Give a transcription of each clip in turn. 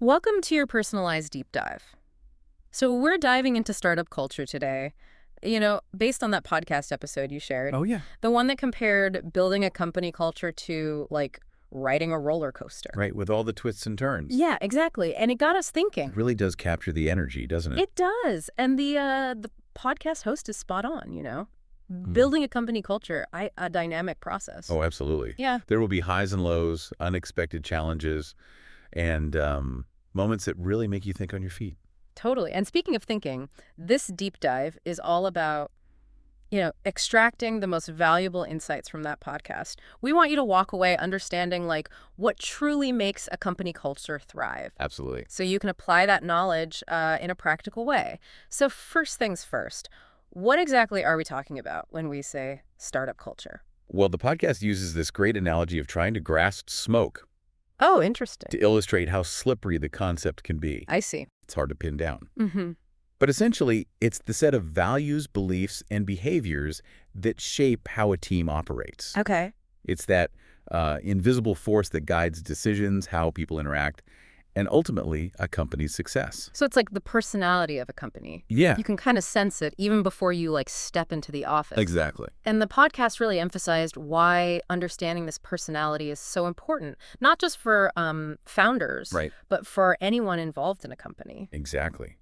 Welcome to your personalized deep dive. So, we're diving into startup culture today. Based on that podcast episode you shared, Oh, yeah. the one that compared building a company culture to like riding a roller coaster. Right, with all the twists and turns. Yeah, exactly. And it got us It thinking. really does capture the energy, doesn't it? It does. And the podcast host is spot on. Mm. Building a company culture, a dynamic process. Oh, absolutely. Yeah, There will be highs and lows, unexpected challenges, and moments that really make you think on your feet. totally. And speaking of thinking, this deep dive is all about extracting the most valuable insights from that podcast. We want you to walk away understanding like what truly makes a company culture thrive. Absolutely. So you can apply that knowledge in a practical way. So first things first, what exactly are we talking about when we say startup culture? Well, the podcast uses this great analogy of trying to grasp smoke Oh, interesting. to illustrate how slippery the concept can be. I see. It's hard to pin down. Mm-hmm. But essentially, it's the set of values, beliefs, and behaviors that shape how a team operates. Okay. It's that invisible force that guides decisions, how people interact, and ultimately a company's success. So it's like the personality of a company. Yeah, You can kind of sense it even before you like step into the office. exactly. And the podcast really emphasized why understanding this personality is so important, not just for founders, Right, but for anyone involved in a company. exactly.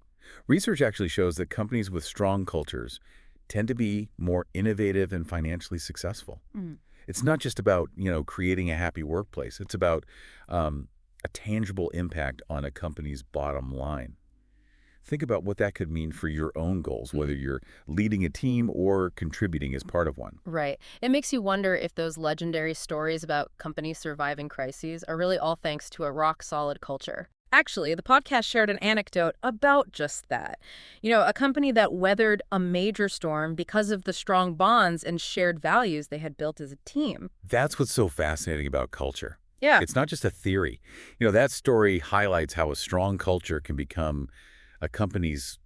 Research actually shows that companies with strong cultures tend to be more innovative and financially successful. Mm. It's not just about, creating a happy workplace. It's about a tangible impact on a company's bottom line. Think about what that could mean for your own goals, whether you're leading a team or contributing as part of one. Right. It makes you wonder if those legendary stories about companies surviving crises are really all thanks to a rock-solid culture. Actually, the podcast shared an anecdote about just that. A company that weathered a major storm because of the strong bonds and shared values they had built as a team. That's what's so fascinating about culture. Yeah. It's not just a theory. That story highlights how a strong culture can become a company's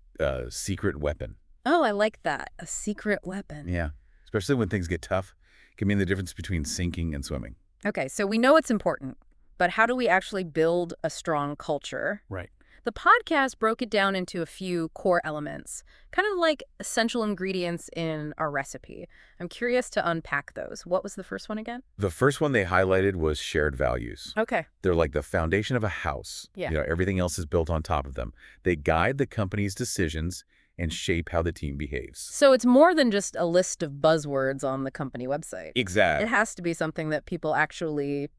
secret weapon. Oh, I like that. A secret weapon. Yeah, especially when things get tough. It can mean the difference between sinking and swimming. Okay, so we know it's important, but how do we actually build a strong culture? Right. The podcast broke it down into a few core elements, kind of like essential ingredients in a recipe. I'm curious to unpack those. What was the first one again? The first one they highlighted was shared values. Okay. They're like the foundation of a house. Yeah. Everything else is built on top of them. They guide the company's decisions and shape how the team behaves. So it's more than just a list of buzzwords on the company website. It Exactly. has to be something that people actually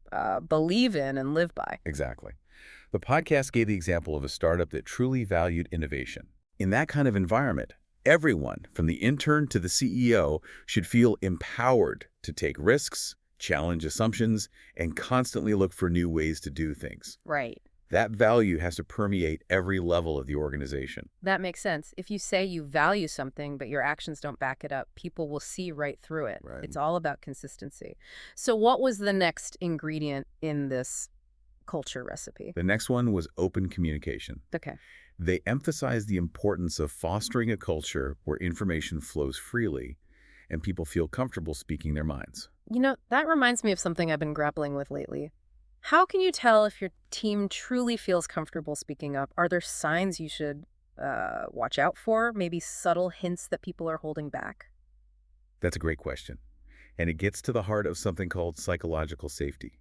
believe in and live by. Exactly. The podcast gave the example of a startup that truly valued innovation. In that kind of environment, everyone, from the intern to the CEO, should feel empowered to take risks, challenge assumptions, and constantly look for new ways to do things. Right. That value has to permeate every level of the organization. That makes sense. If you say you value something, but your actions don't back it up, people will see right through it. Right. It's all about consistency. So what was the next ingredient in this culture recipe? The next one was open communication. Okay. They emphasized the importance of fostering a culture where information flows freely and people feel comfortable speaking their minds. That reminds me of something I've been grappling with lately. How can you tell if your team truly feels comfortable speaking up? Are there signs you should watch out for? Maybe subtle hints that people are holding back? That's a great question. And it gets to the heart of something called psychological safety.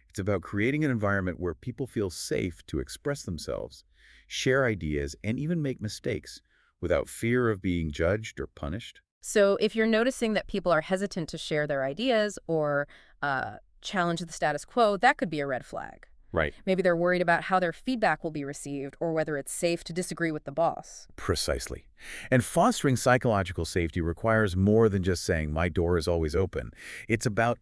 It's about creating an environment where people feel safe to express themselves, share ideas, and even make mistakes without fear of being judged or punished. So if you're noticing that people are hesitant to share their ideas or challenge the status quo, that could be a red flag. Right. Maybe they're worried about how their feedback will be received or whether it's safe to disagree with the boss. Precisely. And fostering psychological safety requires more than just saying, my door is always open. It's about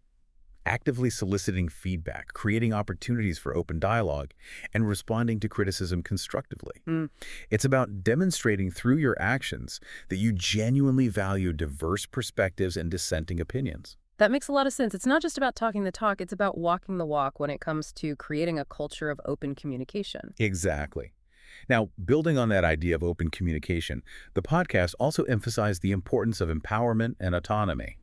actively soliciting feedback, creating opportunities for open dialogue, and responding to criticism constructively. Mm. It's about demonstrating through your actions that you genuinely value diverse perspectives and dissenting opinions. That makes a lot of sense. It's not just about talking the talk, it's about walking the walk when it comes to creating a culture of open communication. Exactly. Now, building on that idea of open communication, the podcast also emphasized the importance of empowerment and autonomy.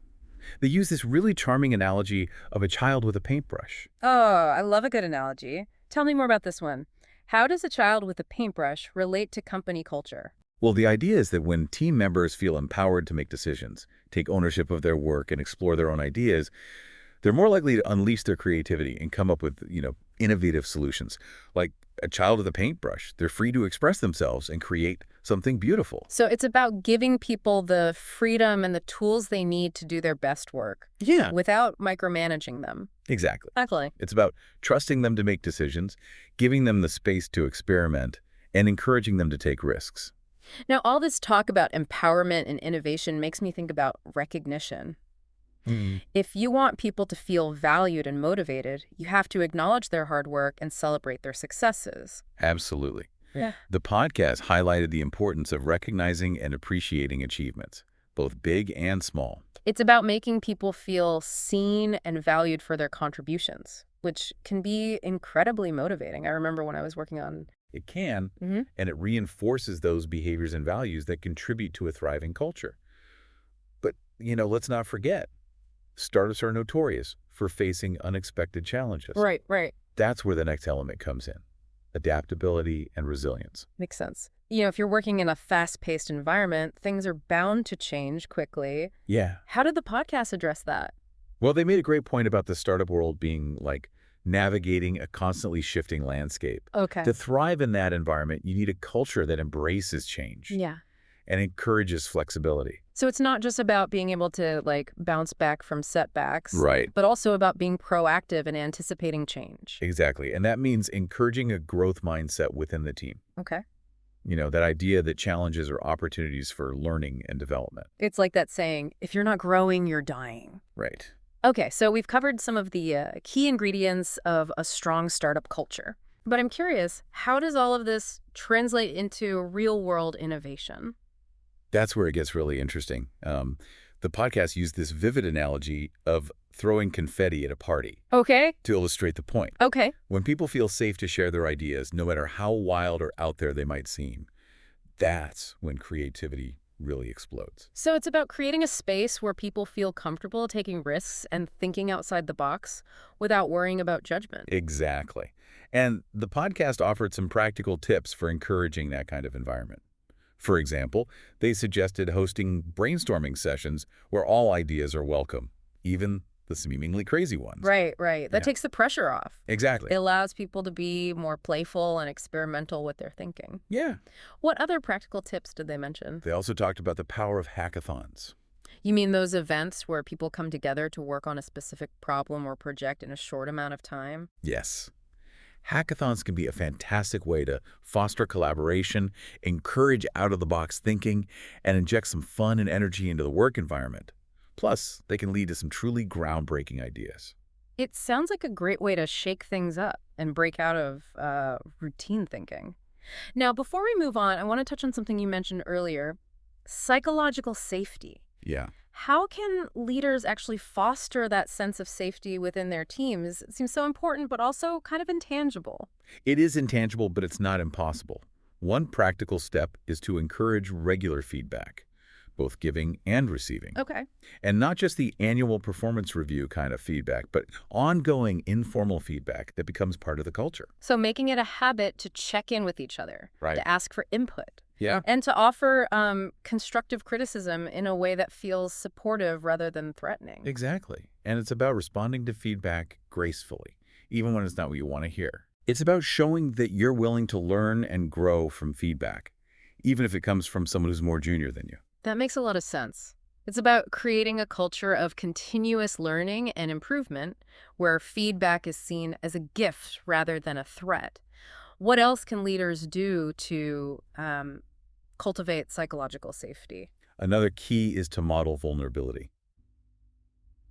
They use this really charming analogy of a child with a paintbrush. Oh, I love a good analogy. Tell me more about this one. How does a child with a paintbrush relate to company culture? Well, the idea is that when team members feel empowered to make decisions, take ownership of their work, and explore their own ideas, they're more likely to unleash their creativity and come up with, innovative solutions. Like a child with a paintbrush, they're free to express themselves and create something beautiful. So it's about giving people the freedom and the tools they need to do their best work Yeah, without micromanaging them. exactly. Exactly. It's about trusting them to make decisions, giving them the space to experiment, and encouraging them to take risks. Now, all this talk about empowerment and innovation makes me think about recognition. Mm. If you want people to feel valued and motivated, you have to acknowledge their hard work and celebrate their successes. Absolutely. Yeah. The podcast highlighted the importance of recognizing and appreciating achievements, both big and small. It's about making people feel seen and valued for their contributions, which can be incredibly motivating. I remember when I was working on. It can, Mhm. and it reinforces those behaviors and values that contribute to a thriving culture. But, let's not forget, startups are notorious for facing unexpected challenges. Right, right. That's where the next element comes in: adaptability and resilience. Makes sense. If you're working in a fast-paced environment, things are bound to change quickly. Yeah. How did the podcast address that? Well, they made a great point about the startup world being like navigating a constantly shifting landscape. Okay. To thrive in that environment, you need a culture that embraces change Yeah. and encourages flexibility. So it's not just about being able to, bounce back from setbacks, Right. but also about being proactive and anticipating change. Exactly. And that means encouraging a growth mindset within the team. Okay. That idea that challenges are opportunities for learning and development. It's like that saying, if you're not growing, you're dying. Right. Okay, so we've covered some of the key ingredients of a strong startup culture. But I'm curious, how does all of this translate into real-world innovation? That's where it gets really interesting. The podcast used this vivid analogy of throwing confetti at a party Okay. to illustrate the point. Okay. When people feel safe to share their ideas, no matter how wild or out there they might seem, that's when creativity really explodes. So it's about creating a space where people feel comfortable taking risks and thinking outside the box without worrying about judgment. Exactly. And the podcast offered some practical tips for encouraging that kind of environment. For example, they suggested hosting brainstorming sessions where all ideas are welcome, even the seemingly crazy ones. Right, right. That Yeah. takes the pressure off. Exactly. It allows people to be more playful and experimental with their thinking. Yeah. What other practical tips did they mention? They also talked about the power of hackathons. You mean those events where people come together to work on a specific problem or project in a short amount of time? Yes. Hackathons can be a fantastic way to foster collaboration, encourage out-of-the-box thinking, and inject some fun and energy into the work environment. Plus, they can lead to some truly groundbreaking ideas. It sounds like a great way to shake things up and break out of routine thinking. Now, before we move on, I want to touch on something you mentioned earlier, psychological safety. Yeah. How can leaders actually foster that sense of safety within their teams? It seems so important, but also kind of intangible. It is intangible, but it's not impossible. One practical step is to encourage regular feedback, both giving and receiving. Okay. And not just the annual performance review kind of feedback, but ongoing informal feedback that becomes part of the culture. So making it a habit to check in with each other, Right. to ask for input, Yeah. and to offer constructive criticism in a way that feels supportive rather than threatening. Exactly. And it's about responding to feedback gracefully, even when it's not what you want to hear. It's about showing that you're willing to learn and grow from feedback, even if it comes from someone who's more junior than you. That makes a lot of sense. It's about creating a culture of continuous learning and improvement where feedback is seen as a gift rather than a threat. What else can leaders do to cultivate psychological safety? Another key is to model vulnerability.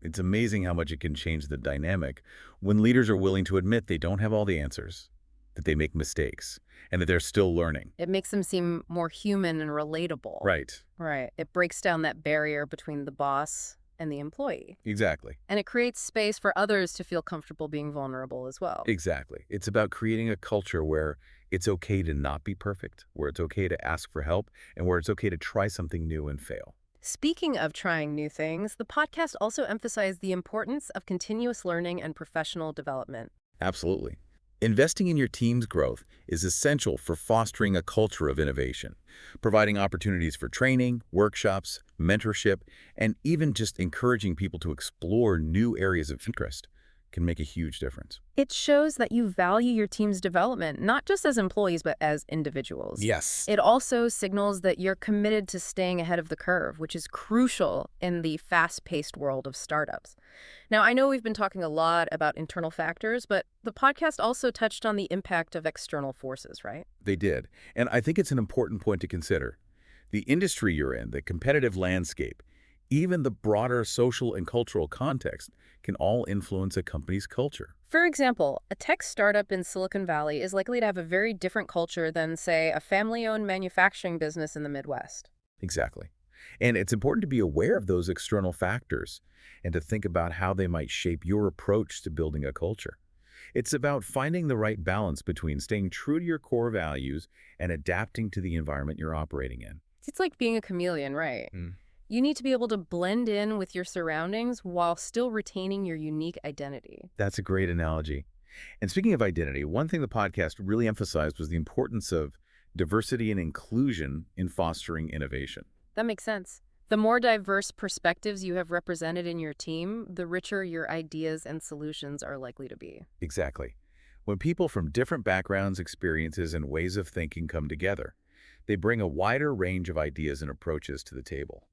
It's amazing how much it can change the dynamic when leaders are willing to admit they don't have all the answers, that they make mistakes, and that they're still learning. It makes them seem more human and relatable. Right. Right. It breaks down that barrier between the boss and the employee. Exactly. And it creates space for others to feel comfortable being vulnerable as well. Exactly. It's about creating a culture where it's okay to not be perfect, where it's okay to ask for help, and where it's okay to try something new and fail. Speaking of trying new things, the podcast also emphasized the importance of continuous learning and professional development. Absolutely. Investing in your team's growth is essential for fostering a culture of innovation, providing opportunities for training, workshops, mentorship, and even just encouraging people to explore new areas of interest can make a huge difference. It shows that you value your team's development, not just as employees, but as individuals. Yes. It also signals that you're committed to staying ahead of the curve, which is crucial in the fast-paced world of startups. Now, I know we've been talking a lot about internal factors, but the podcast also touched on the impact of external forces, right? They did. And I think it's an important point to consider. The industry you're in, the competitive landscape, even the broader social and cultural context can all influence a company's culture. For example, a tech startup in Silicon Valley is likely to have a very different culture than, say, a family-owned manufacturing business in the Midwest. Exactly. And it's important to be aware of those external factors and to think about how they might shape your approach to building a culture. It's about finding the right balance between staying true to your core values and adapting to the environment you're operating in. It's like being a chameleon, right? You need to be able to blend in with your surroundings while still retaining your unique identity. That's a great analogy. And speaking of identity, one thing the podcast really emphasized was the importance of diversity and inclusion in fostering innovation. That makes sense. The more diverse perspectives you have represented in your team, the richer your ideas and solutions are likely to be. Exactly. When people from different backgrounds, experiences, and ways of thinking come together, they bring a wider range of ideas and approaches to the table.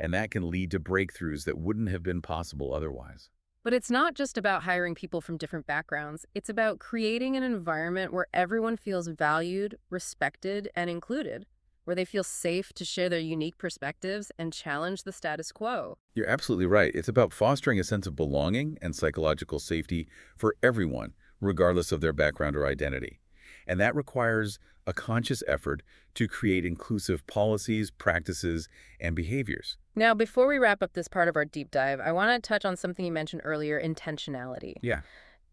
And that can lead to breakthroughs that wouldn't have been possible otherwise. But it's not just about hiring people from different backgrounds. It's about creating an environment where everyone feels valued, respected, and included, where they feel safe to share their unique perspectives and challenge the status quo. You're absolutely right. It's about fostering a sense of belonging and psychological safety for everyone, regardless of their background or identity. And that requires a conscious effort to create inclusive policies, practices, and behaviors. Now, before we wrap up this part of our deep dive, I want to touch on something you mentioned earlier, intentionality. Yeah.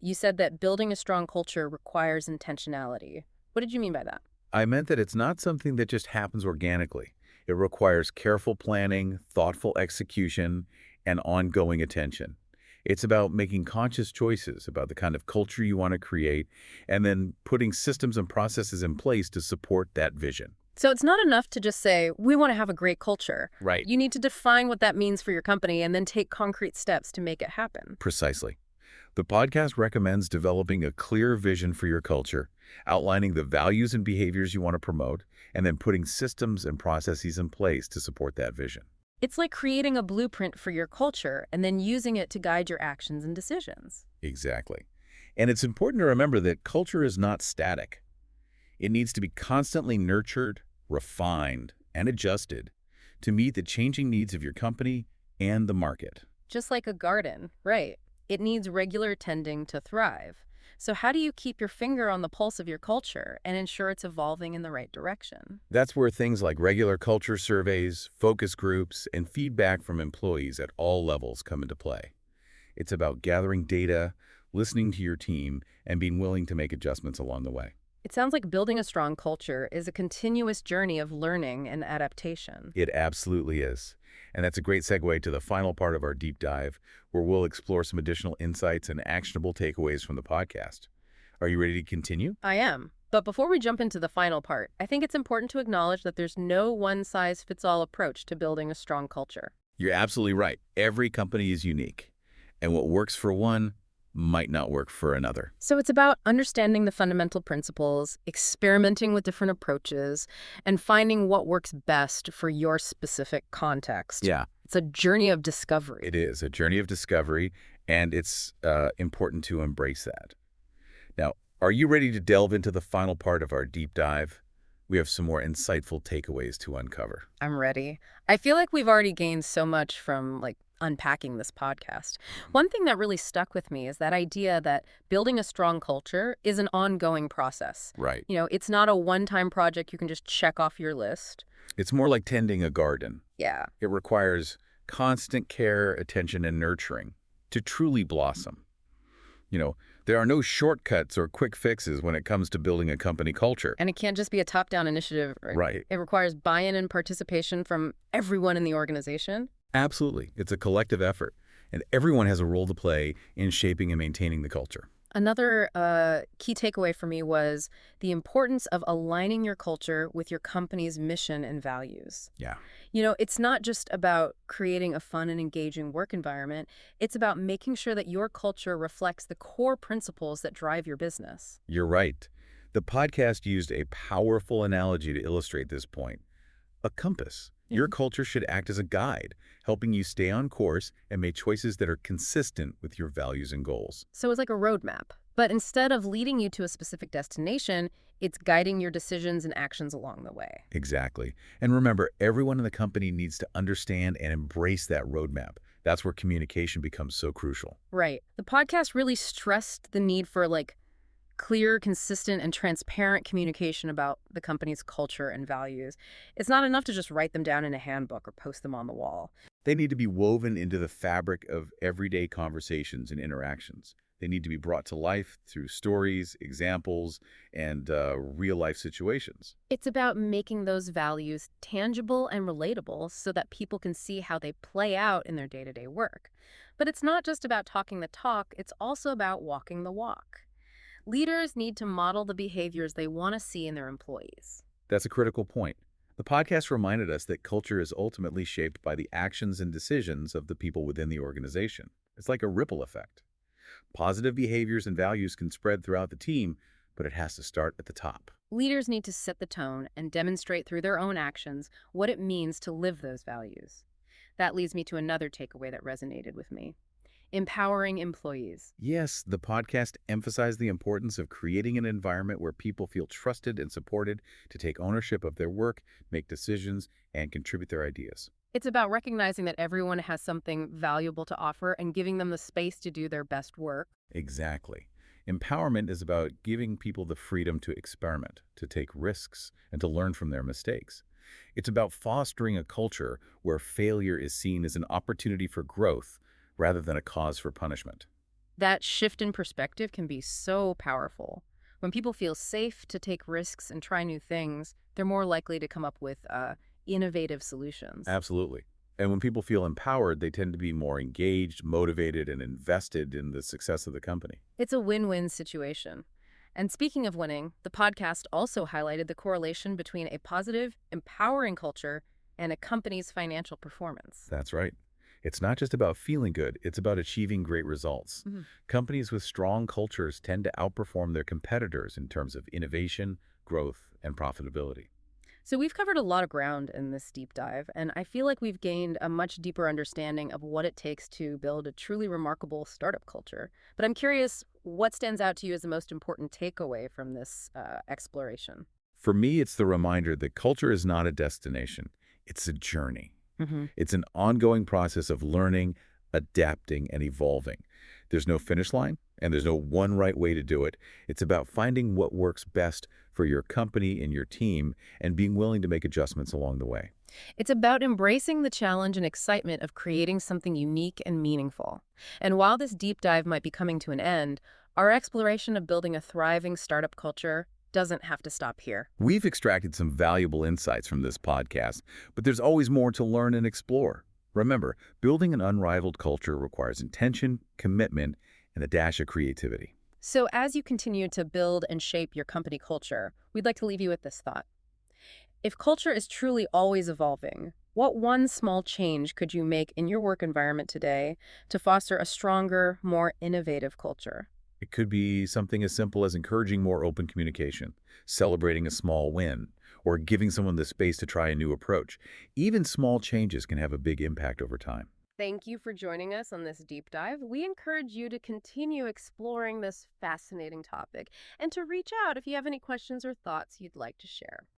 You said that building a strong culture requires intentionality. What did you mean by that? I meant that it's not something that just happens organically. It requires careful planning, thoughtful execution, and ongoing attention. It's about making conscious choices about the kind of culture you want to create and then putting systems and processes in place to support that vision. So it's not enough to just say, we want to have a great culture. Right. You need to define what that means for your company and then take concrete steps to make it happen. Precisely. The podcast recommends developing a clear vision for your culture, outlining the values and behaviors you want to promote, and then putting systems and processes in place to support that vision. It's like creating a blueprint for your culture and then using it to guide your actions and decisions. Exactly. And it's important to remember that culture is not static. It needs to be constantly nurtured, refined, and adjusted to meet the changing needs of your company and the market. Just like a garden, right? It needs regular tending to thrive. So how do you keep your finger on the pulse of your culture and ensure it's evolving in the right direction? That's where things like regular culture surveys, focus groups, and feedback from employees at all levels come into play. It's about gathering data, listening to your team, and being willing to make adjustments along the way. It sounds like building a strong culture is a continuous journey of learning and adaptation. It absolutely is. And that's a great segue to the final part of our deep dive, where we'll explore some additional insights and actionable takeaways from the podcast. Are you ready to continue? I am. But before we jump into the final part, I think it's important to acknowledge that there's no one-size-fits-all approach to building a strong culture. You're absolutely right. Every company is unique. And what works for one might not work for another. So it's about understanding the fundamental principles, experimenting with different approaches, and finding what works best for your specific context. Yeah. It's a journey of discovery. It is a journey of discovery, and it's important to embrace that. Now, are you ready to delve into the final part of our deep dive? We have some more insightful takeaways to uncover. I'm ready. I feel like we've already gained so much from, unpacking this podcast. One thing that really stuck with me is that idea that building a strong culture is an ongoing process. Right. It's not a one-time project you can just check off your list. It's more like tending a garden. Yeah. It requires constant care, attention, and nurturing to truly blossom. There are no shortcuts or quick fixes when it comes to building a company culture. And it can't just be a top-down initiative. Right. It requires buy-in and participation from everyone in the organization. Absolutely. It's a collective effort, and everyone has a role to play in shaping and maintaining the culture. Another key takeaway for me was the importance of aligning your culture with your company's mission and values. Yeah, It's not just about creating a fun and engaging work environment, it's about making sure that your culture reflects the core principles that drive your business. you're right. The podcast used a powerful analogy to illustrate this point. A compass. Your Mhm. culture should act as a guide, helping you stay on course and make choices that are consistent with your values and goals. So it's like a roadmap. But instead of leading you to a specific destination, it's guiding your decisions and actions along the way. Exactly. And remember, everyone in the company needs to understand and embrace that roadmap. That's where communication becomes so crucial. Right. The podcast really stressed the need for clear, consistent, and transparent communication about the company's culture and values. It's not enough to just write them down in a handbook or post them on the wall. They need to be woven into the fabric of everyday conversations and interactions. They need to be brought to life through stories, examples, and real-life situations. It's about making those values tangible and relatable so that people can see how they play out in their day-to-day work. But it's not just about talking the talk, it's also about walking the walk. Leaders need to model the behaviors they want to see in their employees. That's a critical point. The podcast reminded us that culture is ultimately shaped by the actions and decisions of the people within the organization. It's like a ripple effect. Positive behaviors and values can spread throughout the team, but it has to start at the top. Leaders need to set the tone and demonstrate through their own actions what it means to live those values. That leads me to another takeaway that resonated with me: empowering employees. Yes, the podcast emphasized the importance of creating an environment where people feel trusted and supported to take ownership of their work, make decisions, and contribute their ideas. It's about recognizing that everyone has something valuable to offer and giving them the space to do their best work. Exactly. Empowerment is about giving people the freedom to experiment, to take risks, and to learn from their mistakes. It's about fostering a culture where failure is seen as an opportunity for growth rather than a cause for punishment. That shift in perspective can be so powerful. When people feel safe to take risks and try new things, they're more likely to come up with innovative solutions. Absolutely. And when people feel empowered, they tend to be more engaged, motivated, and invested in the success of the company. It's a win-win situation. And speaking of winning, the podcast also highlighted the correlation between a positive, empowering culture and a company's financial performance. That's right. It's not just about feeling good, it's about achieving great results. Mhm. Companies with strong cultures tend to outperform their competitors in terms of innovation, growth, and profitability. So we've covered a lot of ground in this deep dive, and I feel like we've gained a much deeper understanding of what it takes to build a truly remarkable startup culture. But I'm curious, what stands out to you as the most important takeaway from this exploration? For me, it's the reminder that culture is not a destination, it's a journey. Hmm. It's an ongoing process of learning, adapting, and evolving. There's no finish line, and there's no one right way to do it. It's about finding what works best for your company and your team and being willing to make adjustments along the way. It's about embracing the challenge and excitement of creating something unique and meaningful. And while this deep dive might be coming to an end, our exploration of building a thriving startup culture doesn't have to stop here. We've extracted some valuable insights from this podcast, but there's always more to learn and explore. Remember, building an unrivaled culture requires intention, commitment, and a dash of creativity. So as you continue to build and shape your company culture, we'd like to leave you with this thought. If culture is truly always evolving, what one small change could you make in your work environment today to foster a stronger, more innovative culture? It could be something as simple as encouraging more open communication, celebrating a small win, or giving someone the space to try a new approach. Even small changes can have a big impact over time. Thank you for joining us on this deep dive. We encourage you to continue exploring this fascinating topic and to reach out if you have any questions or thoughts you'd like to share.